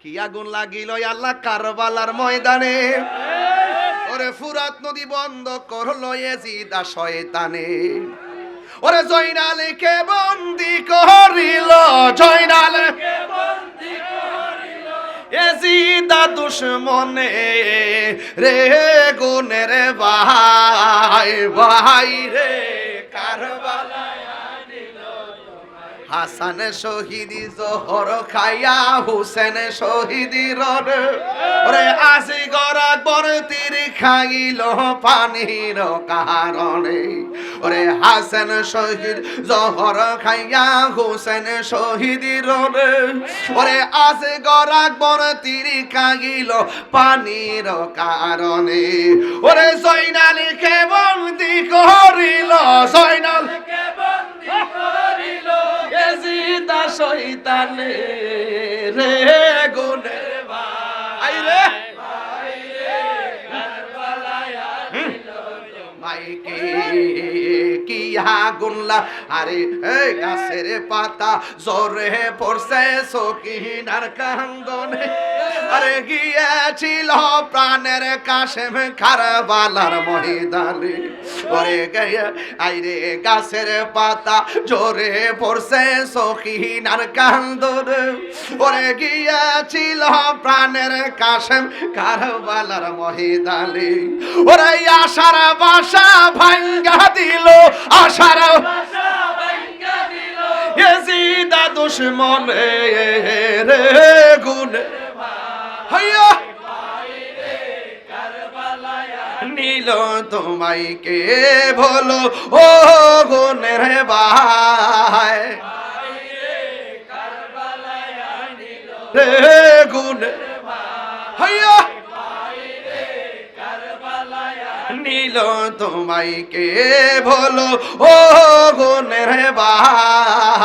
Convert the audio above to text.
কি আগুন লাগিল আল্লাহ কারবালার ময়দানে। ওরে ফুরাত নদী বন্ধ করলো ইয়াজিদ শয়তানে। ওরে জয়নালকে বন্দি করিল, জয়নালকে বন্দি করিল ইয়াজিদ দুশমনে রে গুনের ভাই ভাই রে কারবালায় আনিল। হাসান শহীদি জোহর খাইয়া হুসেন শহীদি রন। ওরে আসি গরা বরতির খাইল পানির কারণে। ওরে হাসান শহীদ জোহর খাইয়া হুসেন শহীদি রন। ওরে আসি গরা বরতির খাইল পানির কারণে। ওরে জয়নালকে বন্দি করিল, জয়নালকে বন্দি করিল ইয়াজিদ শয়তানে রে গুনের ভাই রে কারবালায় আনিল মাইকে কি আগুনলা। আরে এই গাছের পাতা জোরে পড়ছে সকিনার কান্দনে। আরে গিয়েছিল প্রাণের কাশেম কারবালার ময়দানে। ওরে গায়া আইরে গাছের পাতা জোরে পড়ছে সকিনার কান্দনে। ওরে গিয়েছিল প্রাণের কাশেম কারবালার ময়দানে। ওরে আশার বাসা ভাঙ্গা দিল, আশার বাসা ভাঙ্গা দিল ইয়াজিদ দুশমনে রে গুনে হাইয়া নীল তোমায় কে বলো ও গুনের ভাই রে গুনের হাইয়া নীল তোমায় কে বলো ও গুনের ভাই